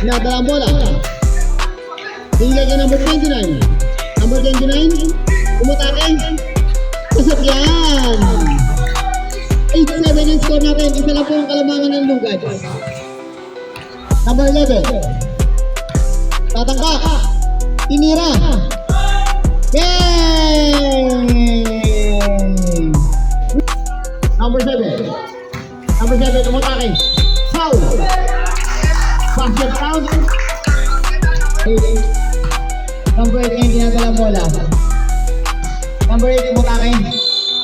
Pinadala ang bola. Hingga ke number 29. Number 29. Umutake. Kasakyan. 8-7 yung score natin. Isa lang po ang kalamangan ng lugad. Number 11. Tatangka. Tinira. Yay! Number 7. Number 7. Umutake. Foul. Basket foul. Number 8 ngayon ginagala ang bola. Number 8 umutake.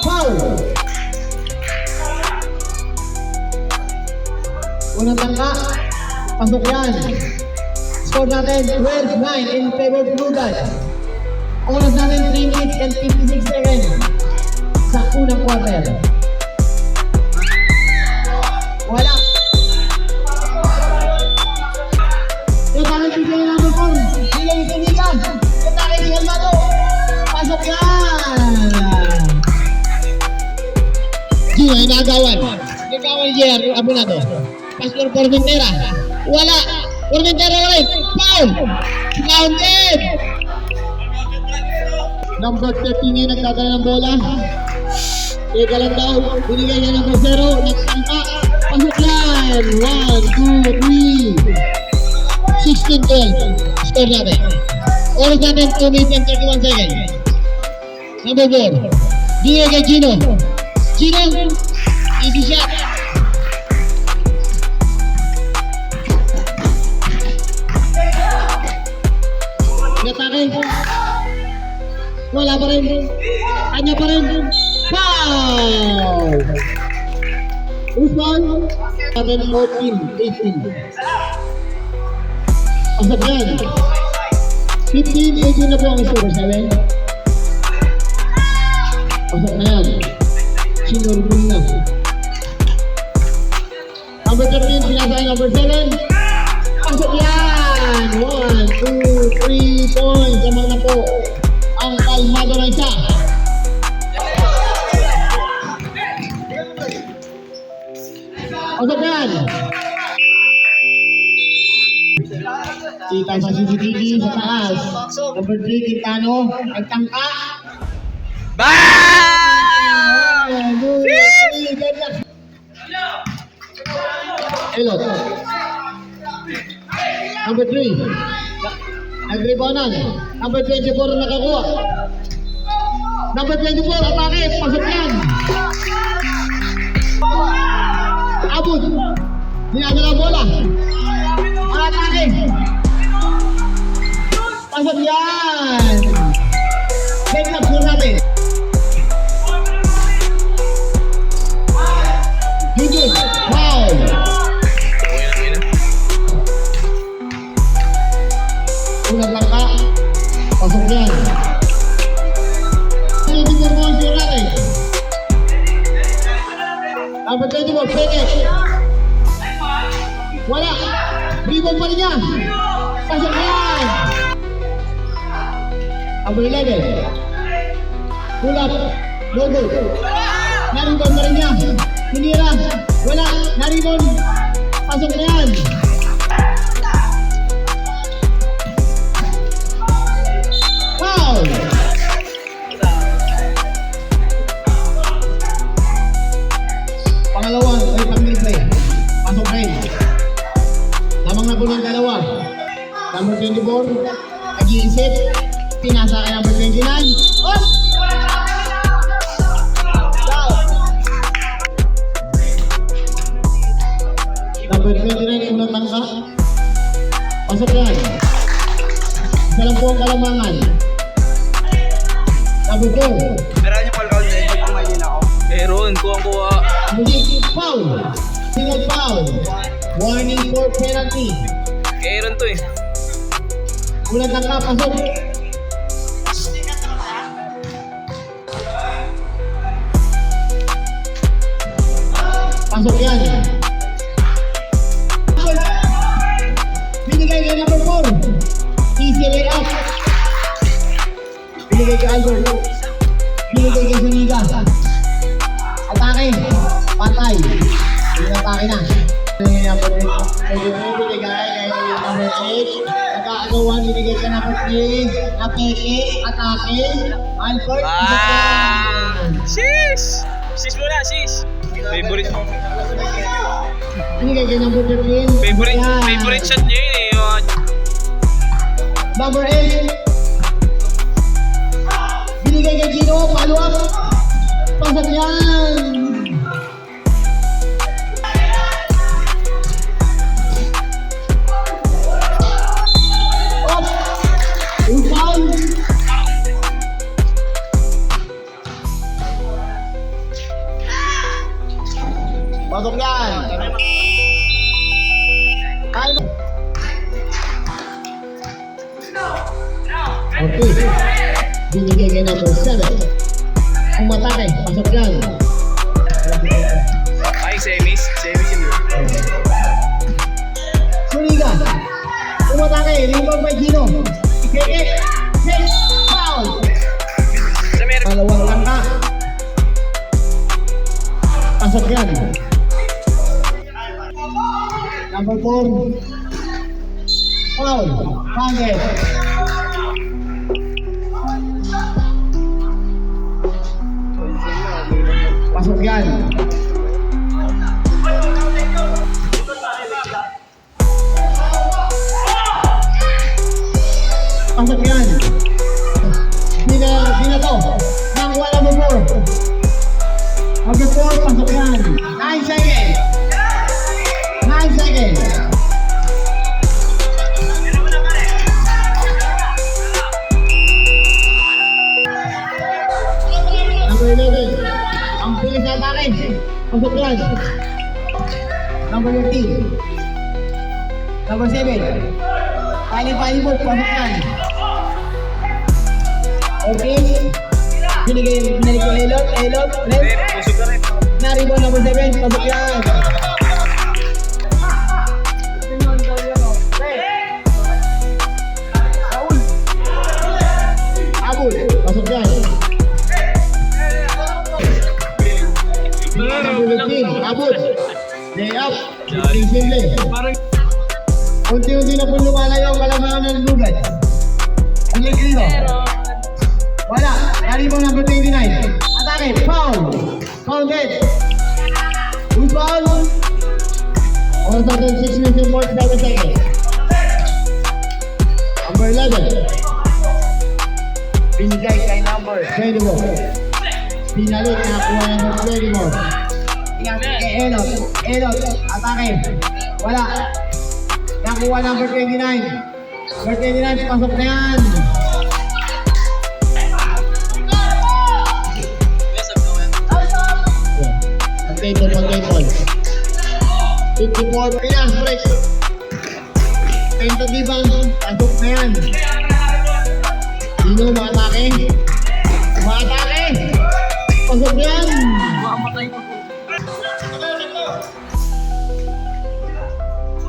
Foul. Unang tangka. Pasok yan. Score natin 12-9 in favor of Blue Guys. Oras natin 3 minutes and 56 seconds sa unang quarter. Wala. Yung tanong bigyan ng number 4. Bigyan yung kinigan. Yung tanong bigyan mo ito. Pasok yan. Gio, inagawan. Inagawan Jer. Abo na to. Pastor Formentera. Wala. Formentera ulit. Foul. Grounded. Number 13 ngayon nagdadala ng bola. Teka lang daw. Binigay niya number 0. Nagtangka. Pasok yan. 1, 2, 3. 16-12. Score natin. Oras natin 2 minutes and 31 seconds. Number 4. Bigay kay Gino. Gino. Easy shot. Inatake. Wala pa rin. Kanya pa rin. Foul! Who's foul? 14-18. Pasok yan. 15-18 na po ang score. 7. Pasok na yan. Sinurbun na. Number 13, pinasay number 7. Pasok yan! 1, 2, 3 points. Amang na po ang kalmado na isa. Pasok yan! Kita sa CCTV sa taas. Number 3, Quintano. Nagtangka. Elot. Number 3. Nag-reboundan. Number 24 nakakuha. Number 24, atake. Pasok yan. Abot. Dinadala bola. Atake. Pasok yan. Take up po natin. Gigit. Wow. Unang langka. Pasok yan. Hindi mo mo ang sure natin. Number 24, Peke. Wala. Rebound pa rin yan. Pasok yan. Number 11. Pull up. Logo. Naribon pa rin yan. Hinira. Wala. Naribon. Pasok na yan. Foul. Pangalawang, pang-play. Pasok rin. Lamang na po ng dalawa. Number 24. Nag-iisip. Pinasa kay number 29. Oh! Number 29, unang tangka. Pasok yan. Isa lang po ang kalamangan. Number 4. Meron niyo pala kasi hindi kumain ako. Meron, kuha. Music, foul. Single foul. Warning for penalty. Meron to eh. Unang tangka, pasok. Pasok yan. Binigay kay number 4. Easy layup. Binigay kay Albert. Binigay kay Zuniga. Atake. Patay. Atake na. Number 8. Binigay kay number 8. Nagkakagawa. Binigay kay number 3. Apeke. Atake. Albert. Sheesh! Sheesh muna, sheesh! Favorite. Binigay kay number 13. Favorite shot niya yun eh. Number 8. Binigay kay Gino. Follow up. Pasok yan. Up. Foul. Pasok yan. Time. Okay. Binigay kay number 7. Umatake. Pasok yan. Ay, semis. Semis yun. Suriga. Umatake. Rebound by Gino. Ikeke. Set. Foul. Sa meron. Dalawang langka. Pasok yan. Number 4. Foul. Pangit. Pasok yan. Pasok yan. Bina to. Nangwa number 4. Number 4, pasok yan. 9 seconds. 9 seconds. Number 11. Ang bilis na atake. Pasok yan. Number 13. Number 7. Pali-palibot. Pasok yan. Okay. Binalik ko Elot. Left. Pusog ka rin. Naribo number 7. Pasok yan. Abul. Pasok yan. Number 15. Abul. Lay up. Simple. Unti-unti na po lumalayo ang kalamangan ng lugat. Ang ligrino. Wala. Naribo number 29. Atake. Foul. Counted. Who's foul? Or 6 minutes and 47 seconds. Number 11. Binigay kay number 24. Pinalit. Nakakuha number 24. Pinagay kay Elot. Atake. Wala. Nakuha number 29. Number 29. Pasok na yan. Pag-table. 54 kaya, break. Tentatiba, pasok na yan. Sino maatake? Maatake! Pasok yan!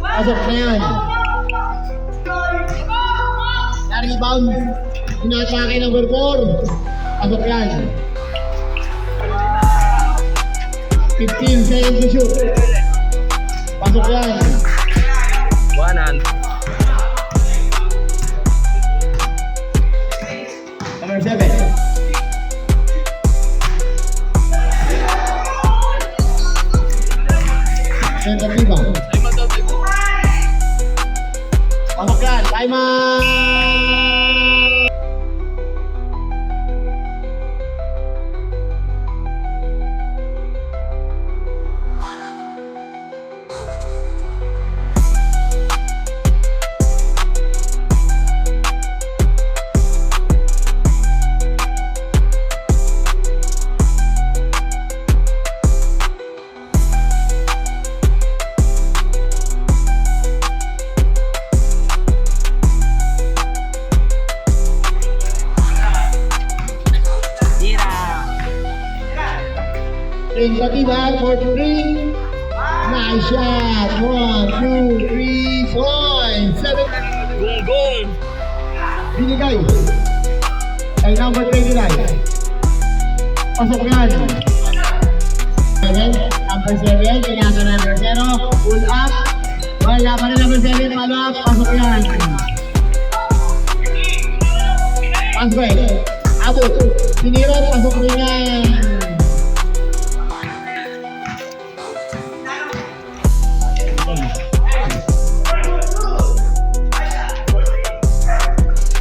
Pasok na yan. Na-rebound. Inatake number 4. Pasok yan. 15 seconds to shoot. Pasok yan. 100. Number 7. Tentativa. Pasok yan. Time out! Nice shot. 1, 2, 3, 4. 7. Gunggong. Binigay. Ay number 29. Pasok yan. Number 7. Pinasa number 0. Pull up. Wala pa rin number 7. Follow up. Pasok yan. Pasok. Abot. Siniro. Pasok rin yan.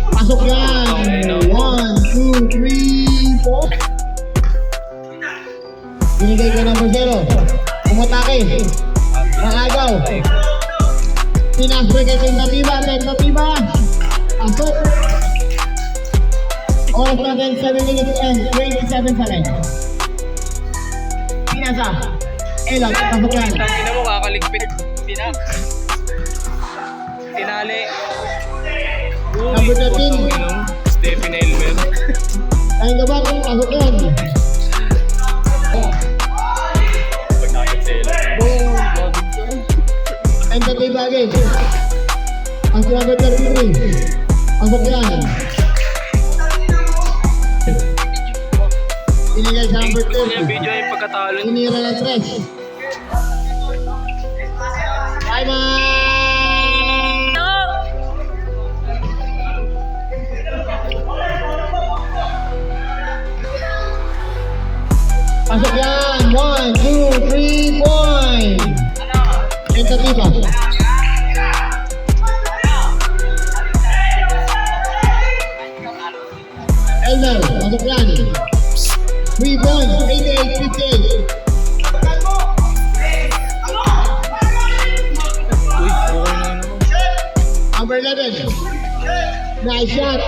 Pasok yan. 1, 2, 3, 4. Binigay ko number 0. Umatake. Nakagaw. Pinasbay kay tentativa. Pasok. Oras natin 7 minutes and 27 seconds. Pinasa. Elot. Pasok yan. Tangina mo, kakaligpit. Tinali. Number 13. Stephen Elmer. Kain ka ba kung pasok yan? Pagkakit sila. Tentativa again. Ang number 33. Pasok yan. Binigay sa number Yung 30. video yung pagkatalo. Sinira ng 3. Time out! Pasok yan! 1, 2, 3, point! Tentativa. Elmer, pasok yan. 3 points, 88, 58. Uy, okay na naman. Number 11. Nice shot.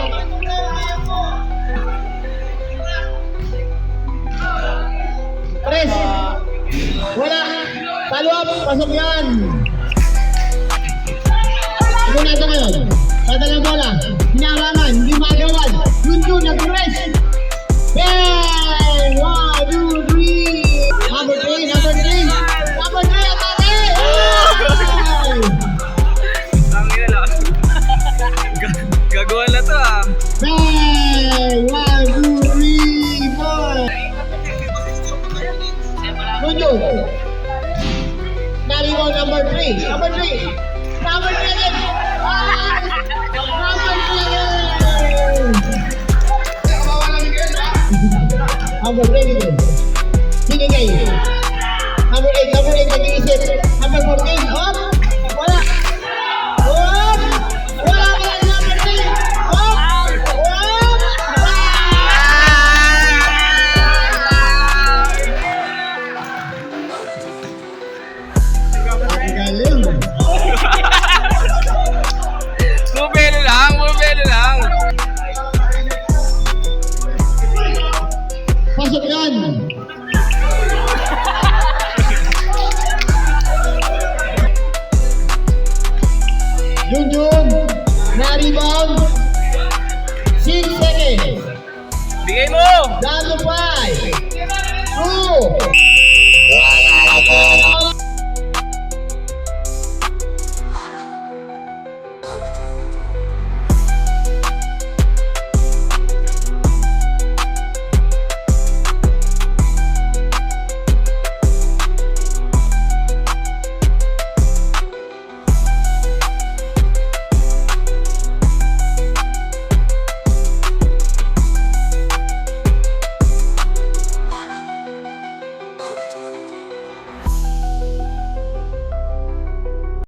Press. Wala. Follow up. Pasok yan. Ito na ito ngayon. Padalang bola. Hinarangan. Hindi magawan. Yun. Nag-press. Bang! 1, 2, 3. Number 3. Number 3. Number 3. Atake! Ay! Tangina lang. Gagawa na to ah. Bang! 1, 2, 3, 4. Tunjuk. Naligaw number 3. Number 3. Number 3 again. Ah! Number 3 again. Number 3 again. Binigay. Number 8. Number 8 nag-iisip. Number 14. Hop! Wala. Hop! Wala pala number 3. Hop! Hop! Ang galing.